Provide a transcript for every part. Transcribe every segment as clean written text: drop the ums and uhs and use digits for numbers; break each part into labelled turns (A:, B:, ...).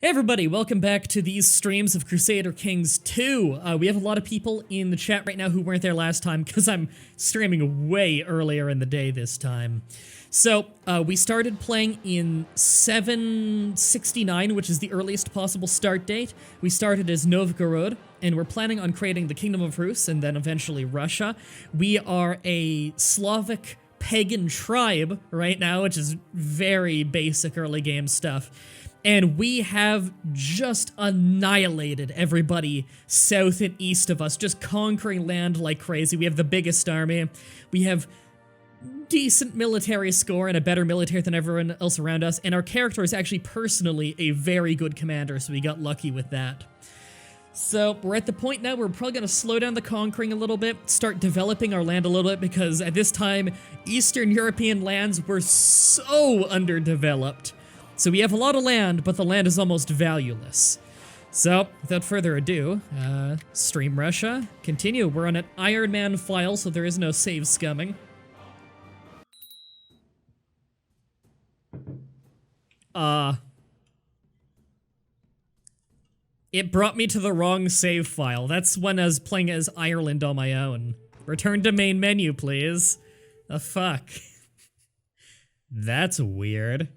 A: Hey everybody, welcome back to these streams of Crusader Kings 2. We have a lot of people in the chat right now who weren't there last time because I'm streaming way earlier in the day this time. So, we started playing in 769, which is the earliest possible start date. We started as Novgorod, and we're planning on creating the Kingdom of Rus and then eventually Russia. We are a Slavic pagan tribe right now, which is very basic early game stuff. And we have just annihilated everybody south and east of us, just conquering land like crazy. We have the biggest army. We have decent military score and a better military than everyone else around us. And our character is actually personally a very good commander, so we got lucky with that. So we're at the point now where we're probably going to slow down the conquering a little bit, start developing our land a little bit, because at this time, Eastern European lands were so underdeveloped. So we have a lot of land, but the land is almost valueless. So, without further ado, stream Russia, continue. We're on an Iron Man file, so there is no save scumming. It brought me to the wrong save file. That's when I was playing as Ireland on my own. Return to main menu, please. The fuck? That's weird.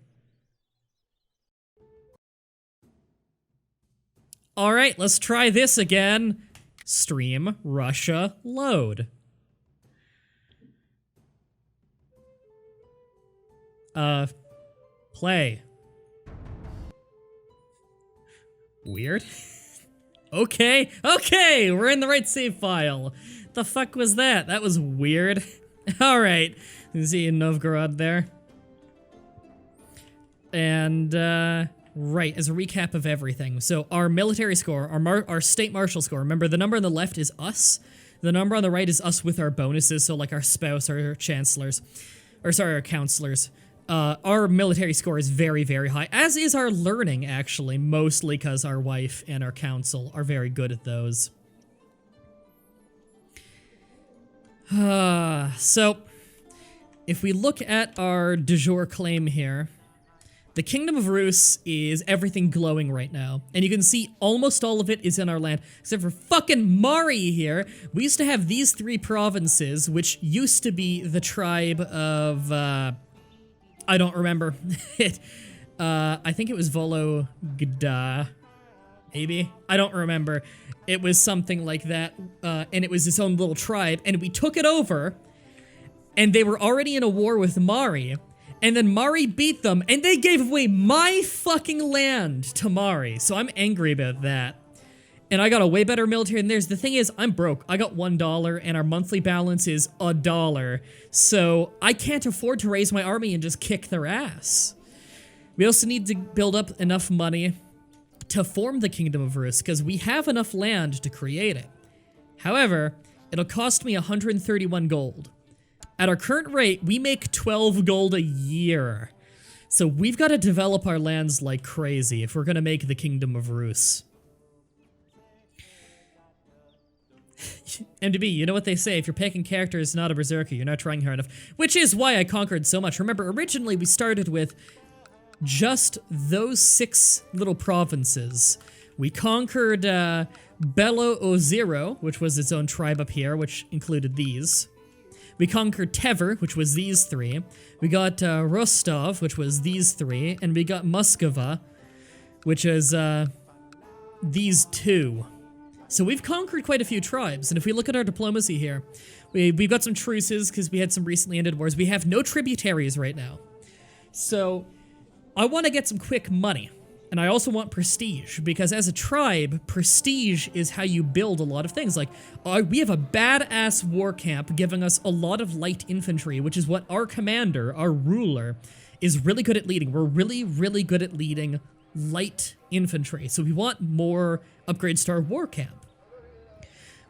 A: Alright, let's try this again. Stream, Russia, load. Play. Weird. Okay, we're in the right save file. The fuck was that? That was weird. Alright, you see Novgorod there. And, right, as a recap of everything. So our military score, our state marshal score, remember the number on the left is us. The number on the right is us with our bonuses, so like our spouse, our chancellors, or sorry, our counselors. Our military score is very, very high, as is our learning, actually, mostly because our wife and our council are very good at those. So, if we look at our de jure claim here, the Kingdom of Rus is everything glowing right now, and you can see almost all of it is in our land, except for fucking Mah-Dry here. We used to have these three provinces, which used to be the tribe of, I don't remember. I think it was Vologda, maybe? I don't remember. It was something like that, and it was its own little tribe, and we took it over, and they were already in a war with Mah-Dry. And then Mah-Dry beat them, and they gave away my fucking land to Mah-Dry, so I'm angry about that. And I got a way better military than theirs. The thing is, I'm broke. I got $1, and our monthly balance is $1. So I can't afford to raise my army and just kick their ass. We also need to build up enough money to form the Kingdom of Rus, because we have enough land to create it. However, it'll cost me 131 gold. At our current rate, we make 12 gold a year. So we've got to develop our lands like crazy if we're going to make the Kingdom of Rus. MDB, you know what they say, if your picking character is not a berserker, you're not trying hard enough. Which is why I conquered so much. Remember, originally we started with just those 6 little provinces. We conquered Belo-Ozero, which was its own tribe up here, which included these. We conquered Tver, which was these 3. We got Rostov, which was these 3. And we got Moskva, which is these 2. So we've conquered quite a few tribes. And if we look at our diplomacy here, we've got some truces because we had some recently ended wars. We have no tributaries right now. So I want to get some quick money. And I also want prestige, because as a tribe, prestige is how you build a lot of things. Like, we have a badass war camp giving us a lot of light infantry, which is what our commander, our ruler, is really good at leading. We're really, really good at leading light infantry, so we want more upgrades to our war camp.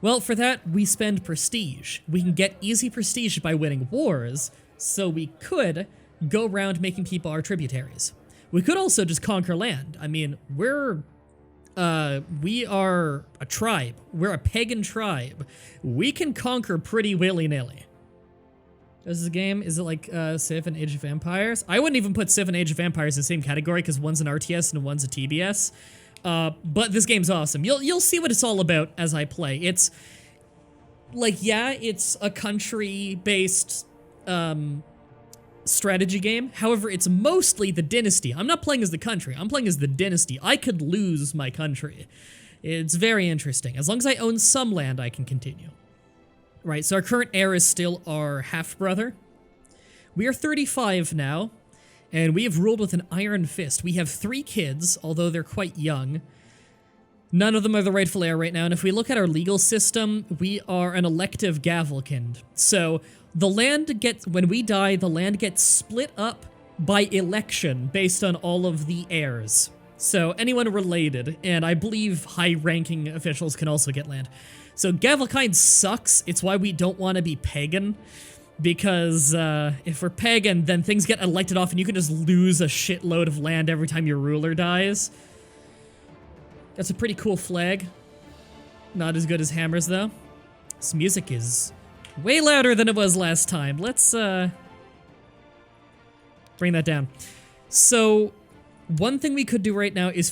A: Well, for that, we spend prestige. We can get easy prestige by winning wars, so we could go around making people our tributaries. We could also just conquer land. I mean, we are a tribe. We're a pagan tribe. We can conquer pretty willy-nilly. Is this game, is it like Civ and Age of Empires? I wouldn't even put Civ and Age of Empires in the same category because one's an RTS and one's a TBS. But this game's awesome. You'll see what it's all about as I play. It's like, yeah, it's a country-based strategy game. However, it's mostly the dynasty. I'm not playing as the country. I'm playing as the dynasty. I could lose my country. It's very interesting. As long as I own some land, I can continue. Right, so our current heir is still our half-brother. We are 35 now, and we have ruled with an iron fist. We have 3 kids, although they're quite young. None of them are the rightful heir right now, and if we look at our legal system, we are an elective gavelkind. So the land gets, when we die, the land gets split up by election based on all of the heirs. So anyone related, and I believe high-ranking officials can also get land. So Gavelkind sucks. It's why we don't want to be pagan, because if we're pagan, then things get elected off and you can just lose a shitload of land every time your ruler dies. That's a pretty cool flag. Not as good as hammers, though. This music is way louder than it was last time. Let's bring that down. So one thing we could do right now is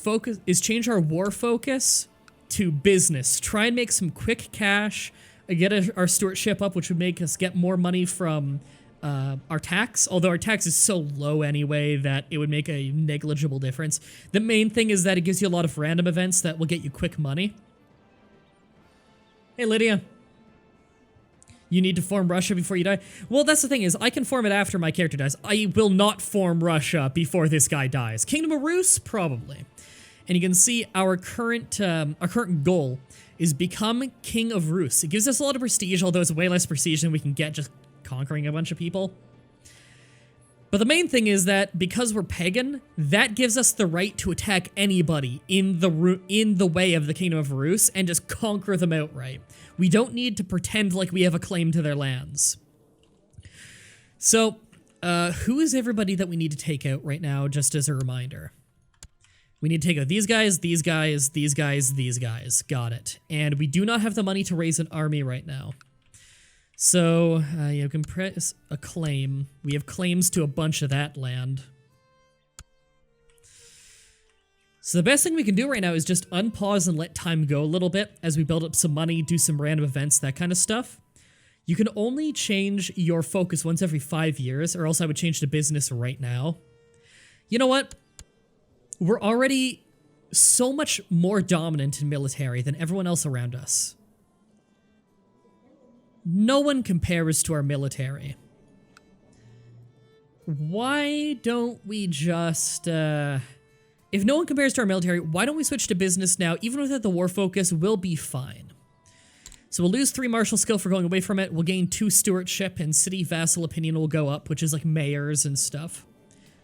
A: change our war focus to business. Try and make some quick cash, get our stewardship up, which would make us get more money from our tax, although our tax is so low anyway that it would make a negligible difference. The main thing is that it gives you a lot of random events that will get you quick money. Hey, Lydia. You need to form Russia before you die? Well, that's the thing is, I can form it after my character dies. I will not form Russia before this guy dies. Kingdom of Rus? Probably. And you can see our current goal is become King of Rus. It gives us a lot of prestige, although it's way less prestige than we can get just conquering a bunch of people. But the main thing is that because we're pagan, that gives us the right to attack anybody in the way of the Kingdom of Rus and just conquer them outright. We don't need to pretend like we have a claim to their lands. So, who is everybody that we need to take out right now, just as a reminder? We need to take out these guys, these guys, these guys, these guys. Got it. And we do not have the money to raise an army right now. So, you can press a claim. We have claims to a bunch of that land. So the best thing we can do right now is just unpause and let time go a little bit as we build up some money, do some random events, that kind of stuff. You can only change your focus once every 5 years, or else I would change to business right now. You know what? We're already so much more dominant in military than everyone else around us. No one compares to our military. Why don't we just, if no one compares to our military, why don't we switch to business now? Even without the war focus, we'll be fine. So we'll lose 3 martial skill for going away from it. We'll gain 2 stewardship, and city vassal opinion will go up, which is like mayors and stuff.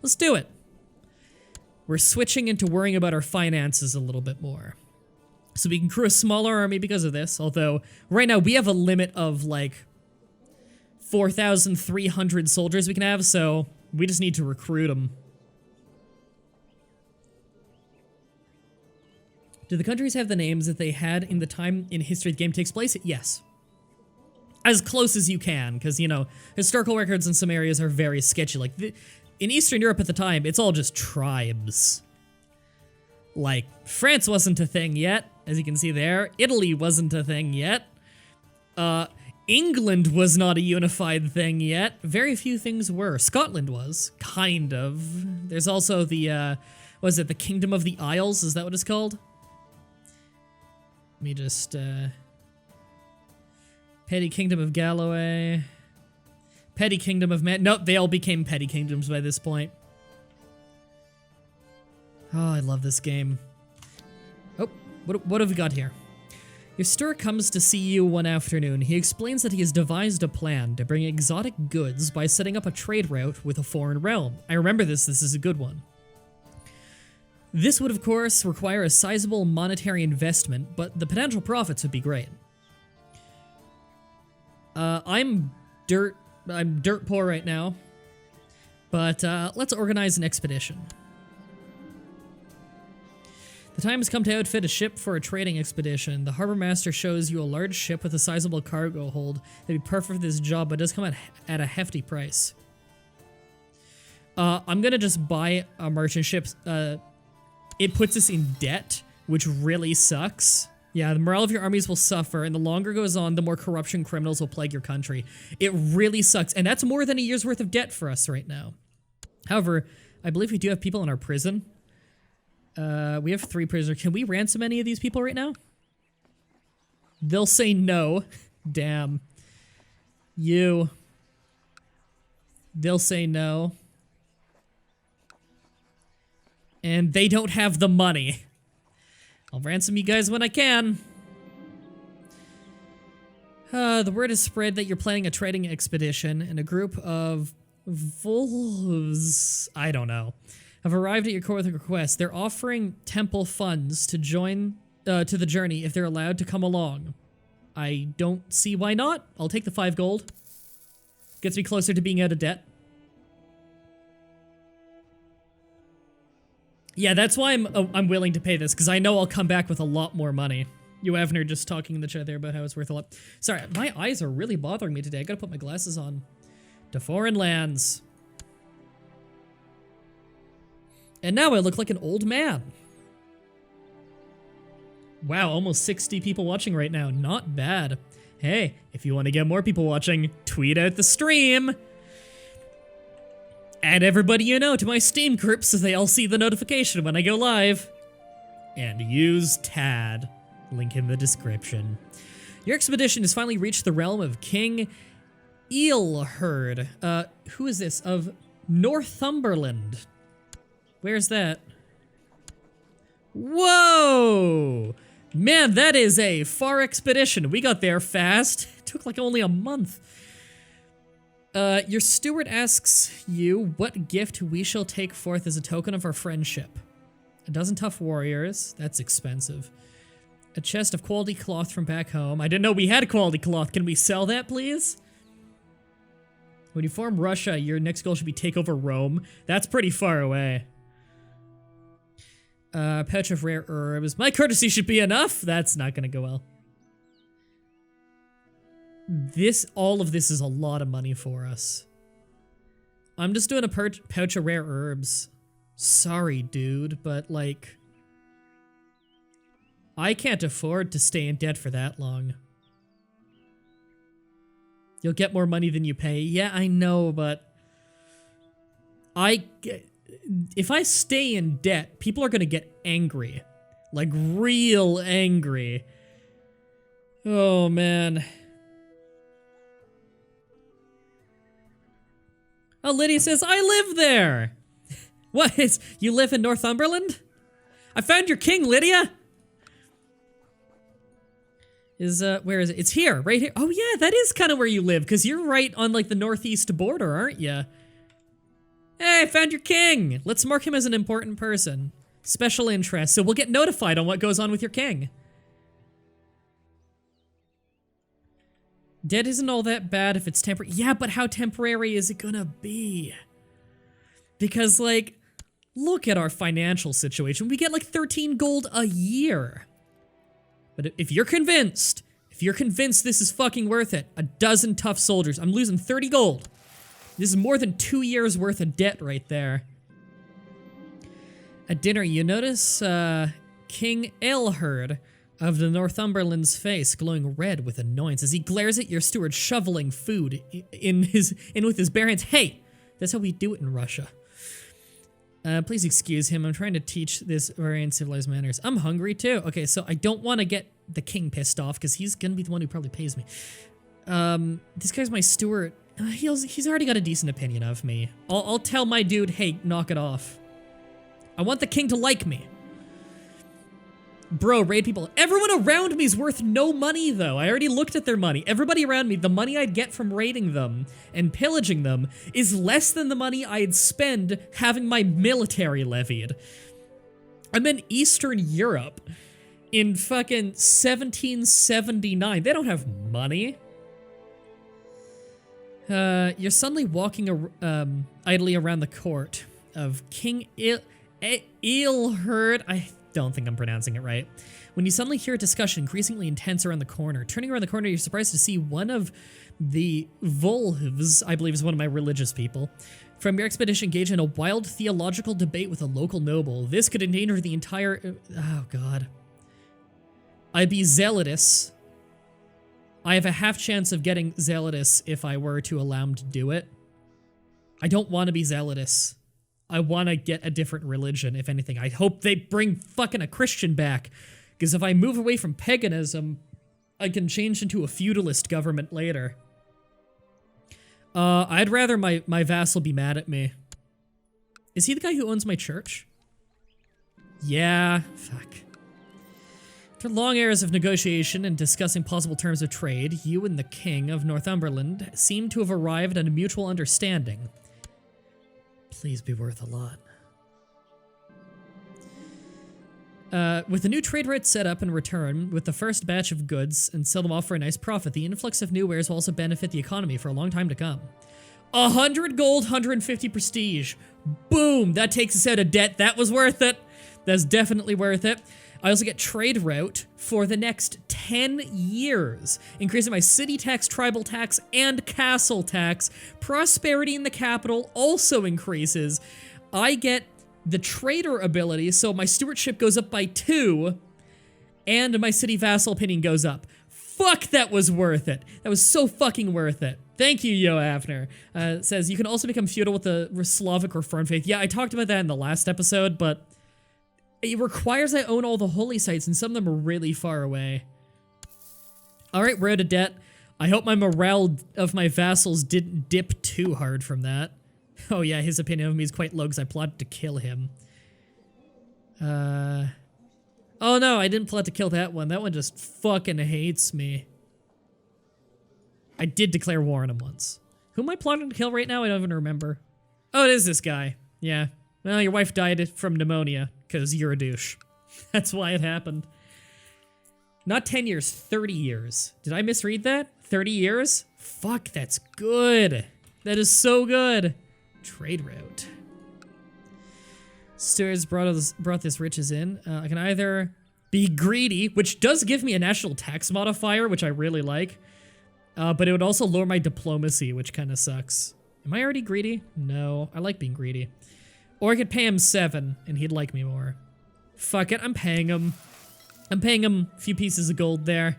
A: Let's do it. We're switching into worrying about our finances a little bit more. So we can crew a smaller army because of this, although right now we have a limit of like 4,300 soldiers we can have, so we just need to recruit them. Do the countries have the names that they had in the time in history the game takes place? Yes. As close as you can, because, you know, historical records in some areas are very sketchy. Like, in Eastern Europe at the time, it's all just tribes. Like, France wasn't a thing yet, as you can see there. Italy wasn't a thing yet. England was not a unified thing yet. Very few things were. Scotland was, kind of. There's also the, what is it, the Kingdom of the Isles? Is that what it's called? Let me just, Petty Kingdom of Galloway. Petty Kingdom of Man. Nope, they all became petty kingdoms by this point. Oh, I love this game. Oh, what have we got here? Your steward comes to see you one afternoon. He explains that he has devised a plan to bring exotic goods by setting up a trade route with a foreign realm. I remember this is a good one. This would, of course, require a sizable monetary investment, but the potential profits would be great. I'm dirt poor right now, but let's organize an expedition. The time has come to outfit a ship for a trading expedition. The harbor master shows you a large ship with a sizable cargo hold. That'd be perfect for this job, but it does come at a hefty price. I'm gonna just buy a merchant ship. It puts us in debt, which really sucks. Yeah, the morale of your armies will suffer, and the longer it goes on, the more corruption criminals will plague your country. It really sucks, and that's more than a year's worth of debt for us right now. However, I believe we do have people in our prison. We have 3 prisoners. Can we ransom any of these people right now? They'll say no. Damn. You. They'll say no. And they don't have the money. I'll ransom you guys when I can. The word is spread that you're planning a trading expedition, and a group of wolves, I don't know, have arrived at your court with a request. They're offering temple funds to join to the journey if they're allowed to come along. I don't see why not. I'll take the 5 gold. Gets me closer to being out of debt. Yeah, that's why I'm willing to pay this, because I know I'll come back with a lot more money. You Avner just talking in the chat there about how it's worth a lot. Sorry, my eyes are really bothering me today. I gotta put my glasses on. To foreign lands. And now I look like an old man. Wow, almost 60 people watching right now. Not bad. Hey, if you want to get more people watching, tweet out the stream. Add everybody you know to my Steam group so they all see the notification when I go live. And use TAD. Link in the description. Your expedition has finally reached the realm of King Ealherd. Who is this? Of Northumberland. Where's that? Whoa! Man, that is a far expedition. We got there fast. It took like only a month. Your steward asks you what gift we shall take forth as a token of our friendship. A dozen tough warriors. That's expensive. A chest of quality cloth from back home. I didn't know we had quality cloth. Can we sell that, please? When you form Russia, your next goal should be take over Rome. That's pretty far away. Pouch of rare herbs. My courtesy should be enough. That's not gonna go well. All of this is a lot of money for us. I'm just doing a pouch of rare herbs. Sorry, dude, but like, I can't afford to stay in debt for that long. You'll get more money than you pay. Yeah, I know, but if I stay in debt, people are gonna get angry. Like, real angry. Oh, man. Oh, Lydia says, I live there! What, you live in Northumberland? I found your king, Lydia! Where is it? It's here, right here. Oh yeah, that is kind of where you live, because you're right on, like, the northeast border, aren't you? Hey, I found your king! Let's mark him as an important person. Special interest, so we'll get notified on what goes on with your king. Debt isn't all that bad if it's temporary. Yeah, but how temporary is it gonna be? Because, like, look at our financial situation. We get, like, 13 gold a year. But if you're convinced this is fucking worth it, a dozen tough soldiers, I'm losing 30 gold. This is more than 2 years worth of debt right there. At dinner, you notice King Ealherd of the Northumberland's face glowing red with annoyance as he glares at your steward shoveling food in with his bare hands. Hey, that's how we do it in Russia. Please excuse him. I'm trying to teach this very uncivilized manners. I'm hungry too. Okay, so I don't want to get the king pissed off because he's gonna be the one who probably pays me. This guy's my steward. He's already got a decent opinion of me. I'll tell my dude, hey, knock it off. I want the king to like me. Bro, raid people. Everyone around me is worth no money, though. I already looked at their money. Everybody around me, the money I'd get from raiding them and pillaging them is less than the money I'd spend having my military levied. I'm in Eastern Europe in fucking 1779. They don't have money. You're suddenly walking idly around the court of King Ealherd. don't think I'm pronouncing it right. When you suddenly hear a discussion increasingly intense around the corner, turning around the corner, you're surprised to see one of the Volhvs, I believe is one of my religious people, from your expedition engage in a wild theological debate with a local noble. This could endanger the entire... Oh, God. I'd be zealotous. I have a half chance of getting zealotous if I were to allow him to do it. I don't want to be zealotous. I want to get a different religion, if anything. I hope they bring fucking a Christian back. Because if I move away from paganism, I can change into a feudalist government later. I'd rather my vassal be mad at me. Is he the guy who owns my church? Yeah, fuck. After long hours of negotiation and discussing possible terms of trade, you and the King of Northumberland seem to have arrived at a mutual understanding. Please be worth a lot. With the new trade route set up in return, with the first batch of goods, and sell them off for a nice profit, the influx of new wares will also benefit the economy for a long time to come. 100 gold, 150 prestige. Boom! That takes us out of debt. That was worth it. That's definitely worth it. I also get trade route for the next 10 years, increasing my city tax, tribal tax, and castle tax. Prosperity in the capital also increases. I get the trader ability, so my stewardship goes up by 2, and my city vassal opinion goes up. Fuck, that was worth it. That was so fucking worth it. Thank you, Yo Avner. Says, you can also become feudal with the Slavic Reformed faith. Yeah, I talked about that in the last episode, but it requires I own all the holy sites, and some of them are really far away. Alright, we're out of debt. I hope my morale of my vassals didn't dip too hard from that. Oh yeah, his opinion of me is quite low because I plotted to kill him. Oh no, I didn't plot to kill that one. That one just fucking hates me. I did declare war on him once. Who am I plotting to kill right now? I don't even remember. Oh, it is this guy. Yeah. Well, your wife died from pneumonia because you're a douche. That's why it happened. Not 10 years, 30 years. Did I misread that? 30 years? Fuck, that's good. That is so good. Trade route. Stewards brought this riches in. I can either be greedy, which does give me a national tax modifier, which I really like. But it would also lower my diplomacy, which kind of sucks. Am I already greedy? No, I like being greedy. Or I could pay him 7, and he'd like me more. Fuck it, I'm paying him. I'm paying him a few pieces of gold there.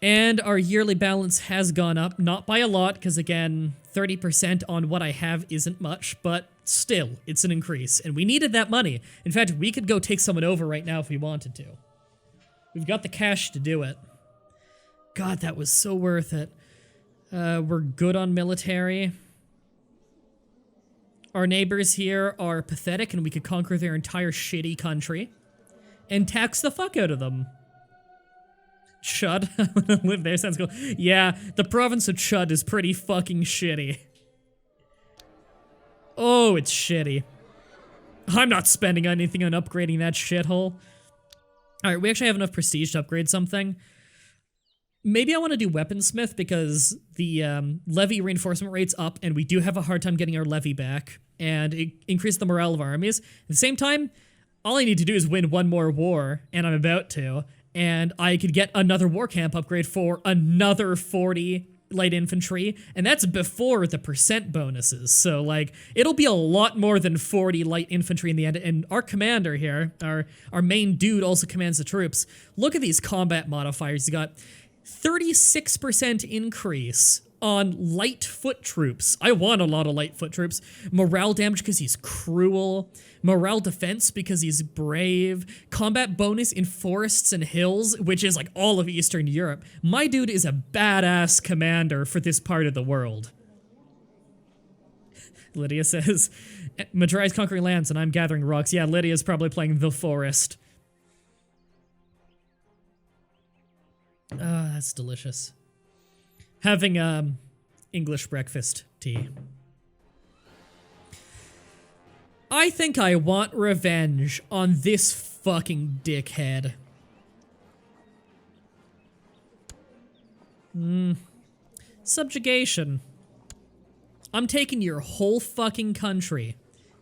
A: And our yearly balance has gone up, not by a lot, because again, 30% on what I have isn't much, but still, it's an increase. And we needed that money. In fact, we could go take someone over right now if we wanted to. We've got the cash to do it. God, that was so worth it. We're good on military. Our neighbors here are pathetic, and we could conquer their entire shitty country and tax the fuck out of them. Chud. I wanna live there, sounds cool. Yeah, the province of Chud is pretty fucking shitty. Oh, it's shitty. I'm not spending anything on upgrading that shithole. Alright, we actually have enough prestige to upgrade something. Maybe I want to do weaponsmith because the levy reinforcement rate's up and we do have a hard time getting our levy back, and it increases the morale of our armies. At the same time, all I need to do is win one more war, and I'm about to, and I could get another war camp upgrade for another 40 light infantry, and that's before the percent bonuses, so like, it'll be a lot more than 40 light infantry in the end, and our commander here, our main dude also commands the troops. Look at these combat modifiers. You got 36% increase on light foot troops. I want a lot of light foot troops. Morale damage because he's cruel. Morale defense because he's brave. Combat bonus in forests and hills, which is like all of Eastern Europe. My dude is a badass commander for this part of the world. Lydia says, Mah-Dry's conquering lands and I'm gathering rocks. Yeah, Lydia's probably playing The Forest. Oh, that's delicious. Having, English breakfast tea. I think I want revenge on this fucking dickhead. Subjugation. I'm taking your whole fucking country.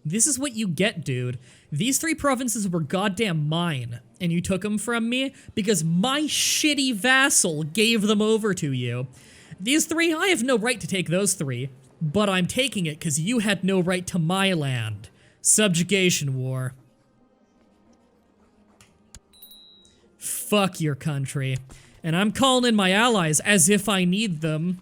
A: This is what you get, dude. These 3 provinces were goddamn mine, and you took them from me because my shitty vassal gave them over to you. These 3, I have no right to take those 3, but I'm taking it because you had no right to my land. Subjugation war. Fuck your country. And I'm calling in my allies as if I need them.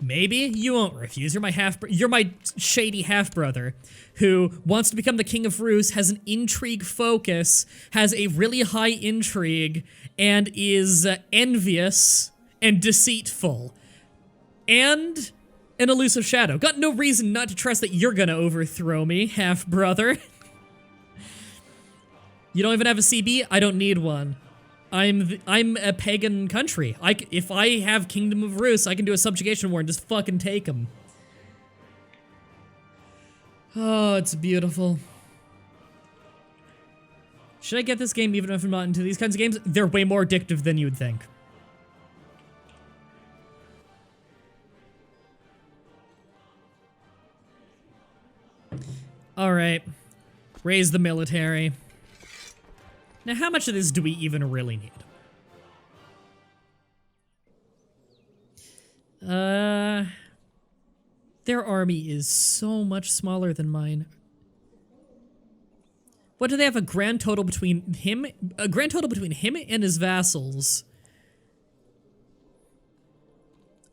A: Maybe you won't refuse. You're my shady half-brother who wants to become the King of Rus, has an intrigue focus, has a really high intrigue, and is envious and deceitful. And an elusive shadow. Got no reason not to trust that you're gonna overthrow me, half-brother. You don't even have a CB? I don't need one. I'm a pagan country. If I have Kingdom of Rus, I can do a subjugation war and just fucking take them. Oh, it's beautiful. Should I get this game even if I'm not into these kinds of games? They're way more addictive than you would think. Alright. Raise the military. Now, how much of this do we even really need? Their army is so much smaller than mine. What do they have a grand total between him? A grand total between him and his vassals.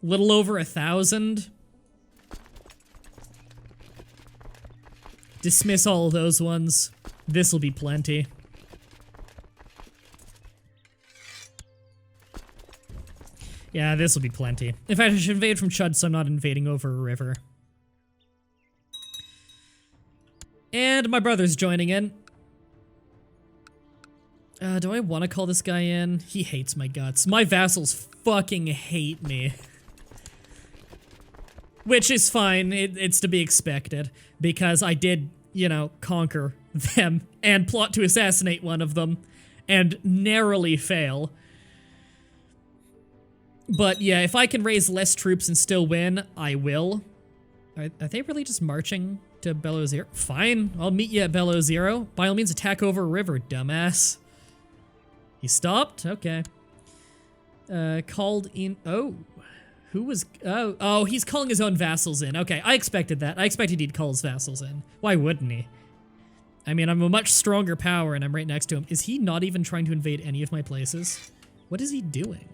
A: Little over 1,000. Dismiss all of those ones. This'll be plenty. Yeah, this'll be plenty. In fact, I should invade from Chud so I'm not invading over a river. And my brother's joining in. Do I want to call this guy in? He hates my guts. My vassals fucking hate me. Which is fine, it's to be expected. Because I did, you know, conquer them and plot to assassinate one of them. And narrowly fail. But yeah, if I can raise less troops and still win, I will. Are they really just marching to Bellow Zero? Fine, I'll meet you at Bellow Zero. By all means, attack over a river, dumbass. He stopped? Okay. Called in... Oh. Who was... Oh, he's calling his own vassals in. Okay, I expected that. I expected he'd call his vassals in. Why wouldn't he? I mean, I'm a much stronger power and I'm right next to him. Is he not even trying to invade any of my places? What is he doing?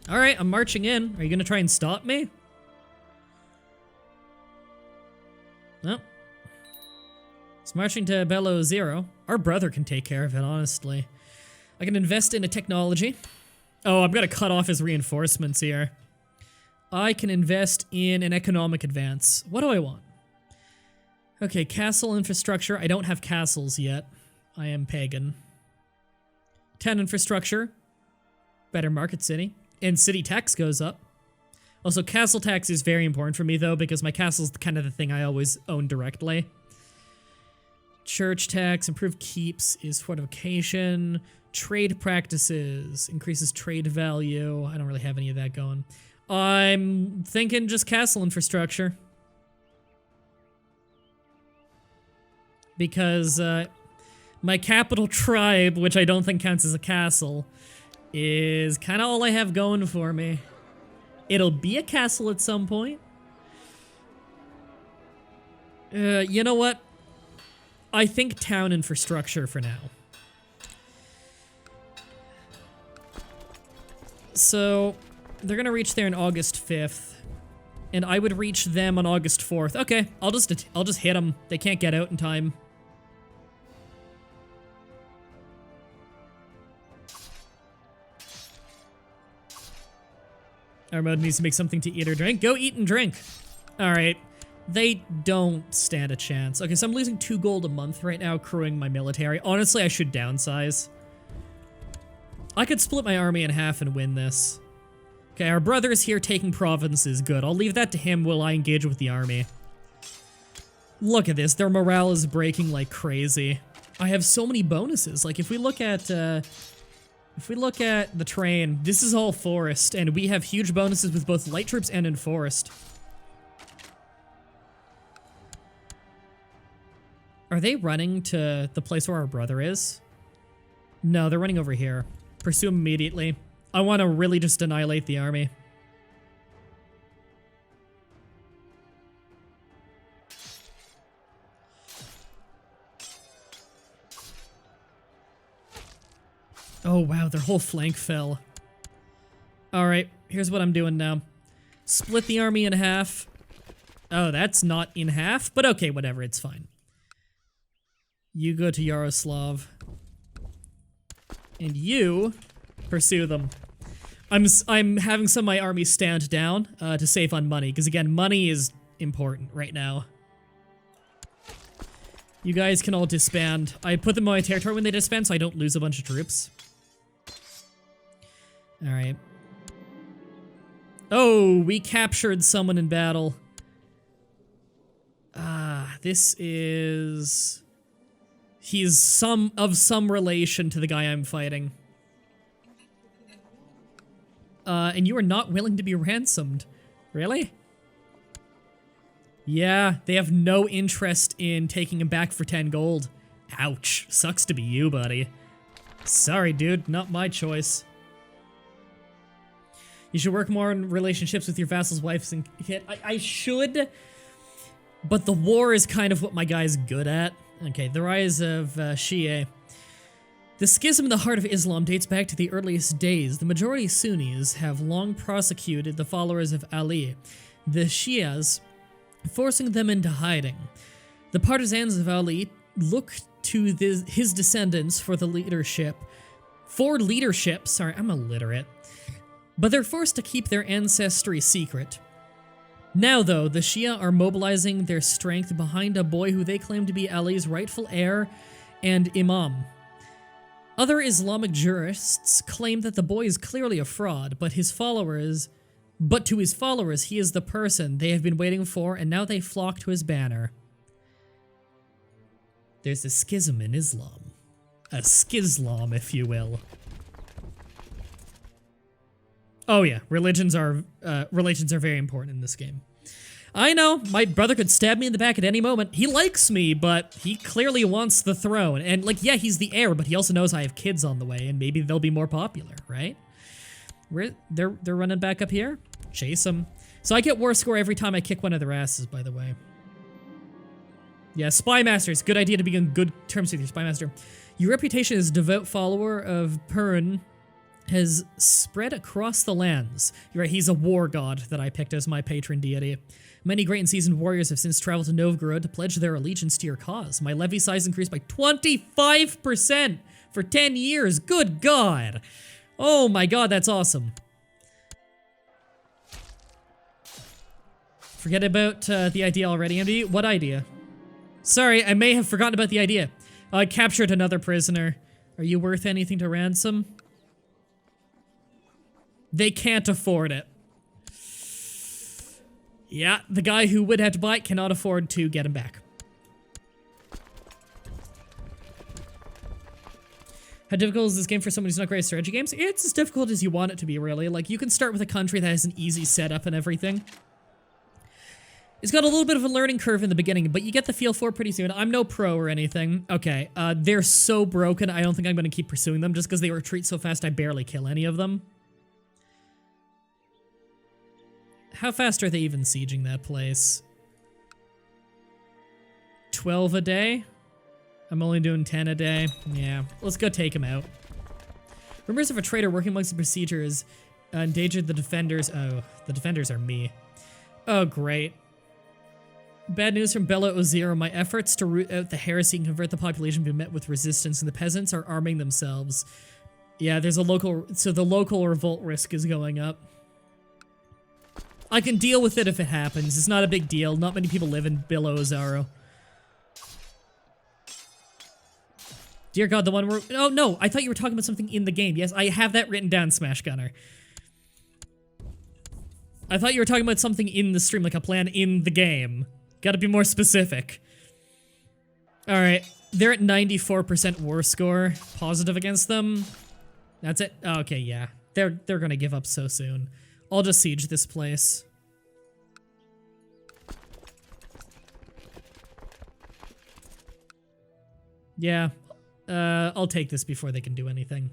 A: Alright, I'm marching in. Are you gonna try and stop me? No. It's marching to Bellow Zero. Our brother can take care of it, honestly. I can invest in a technology. Oh, I'm gonna cut off his reinforcements here. I can invest in an economic advance. What do I want? Okay, castle infrastructure. I don't have castles yet. I am pagan. 10 infrastructure. Better market city. And city tax goes up. Also, castle tax is very important for me, though, because my castle's kind of the thing I always own directly. Church tax, improved keeps is fortification. Trade practices, increases trade value. I don't really have any of that going. I'm thinking just castle infrastructure. Because my capital tribe, which I don't think counts as a castle, is kind of all I have going for me. It'll be a castle at some point. You know what? I think town infrastructure for now. So, they're gonna reach there on August 5th. And I would reach them on August 4th. Okay, I'll just hit them. They can't get out in time. Our mode needs to make something to eat or drink. Go eat and drink. Alright. They don't stand a chance. Okay, so I'm losing 2 gold a month right now crewing my military. Honestly, I should downsize. I could split my army in half and win this. Okay, our brother is here taking provinces. Good. I'll leave that to him while I engage with the army. Look at this. Their morale is breaking like crazy. I have so many bonuses. Like, if we look at the train, this is all forest, and we have huge bonuses with both light troops and in forest. Are they running to the place where our brother is? No, they're running over here. Pursue him immediately. I want to really just annihilate the army. Oh wow, their whole flank fell. Alright, here's what I'm doing now. Split the army in half. Oh, that's not in half, but okay, whatever, it's fine. You go to Yaroslav. And you pursue them. I'm having some of my army stand down to save on money, because again, money is important right now. You guys can all disband. I put them on my territory when they disband so I don't lose a bunch of troops. Alright. Oh, we captured someone in battle. This is... He's of some relation to the guy I'm fighting. And you are not willing to be ransomed. Really? Yeah, they have no interest in taking him back for 10 gold. Ouch. Sucks to be you, buddy. Sorry, dude. Not my choice. You should work more on relationships with your vassals' wives and kid. I should, but the war is kind of what my guy's good at. Okay, the rise of Shia. The schism in the heart of Islam dates back to the earliest days. The majority Sunnis have long prosecuted the followers of Ali, the Shias, forcing them into hiding. The partisans of Ali look to his descendants for leadership. Sorry, I'm illiterate. But they're forced to keep their ancestry secret. Now, though, the Shia are mobilizing their strength behind a boy who they claim to be Ali's rightful heir and imam. Other Islamic jurists claim that the boy is clearly a fraud, but to his followers, he is the person they have been waiting for, and now they flock to his banner. There's a schism in Islam. A skislam, if you will. Oh yeah, relations are very important in this game. I know, my brother could stab me in the back at any moment. He likes me, but he clearly wants the throne. And like, yeah, he's the heir, but he also knows I have kids on the way, and maybe they'll be more popular, right? They're running back up here? Chase them. So I get war score every time I kick one of their asses, by the way. Yeah, Spy Master. It's a good idea to be on good terms with your Spy Master. Your reputation as a devout follower of Pern has spread across the lands. You're right, he's a war god that I picked as my patron deity. Many great and seasoned warriors have since traveled to Novgorod to pledge their allegiance to your cause. My levy size increased by 25% for 10 years. Good God. Oh my God, that's awesome. Forget about the idea already, Andy. What idea? Sorry, I may have forgotten about the idea. I captured another prisoner. Are you worth anything to ransom? They can't afford it. Yeah, the guy who would have to buy it cannot afford to get him back. How difficult is this game for someone who's not great at strategy games? It's as difficult as you want it to be, really. Like, you can start with a country that has an easy setup and everything. It's got a little bit of a learning curve in the beginning, but you get the feel for it pretty soon. I'm no pro or anything. Okay, they're so broken, I don't think I'm going to keep pursuing them just because they retreat so fast I barely kill any of them. How fast are they even sieging that place? 12 a day? I'm only doing 10 a day. Yeah, let's go take him out. Rumors of a traitor working amongst the besiegers endangered the defenders. Oh, the defenders are me. Oh, great. Bad news from Bella Ozero. My efforts to root out the heresy and convert the population have been met with resistance, and the peasants are arming themselves. Yeah, there's a local... So the local revolt risk is going up. I can deal with it if it happens. It's not a big deal. Not many people live in Bella Ozero. Dear God, the one where... Oh, no, I thought you were talking about something in the game. Yes, I have that written down, Smash Gunner. I thought you were talking about something in the stream, like a plan in the game. Gotta be more specific. Alright, they're at 94% war score. Positive against them. That's it? Oh, okay, yeah. They're gonna give up so soon. I'll just siege this place. Yeah. I'll take this before they can do anything.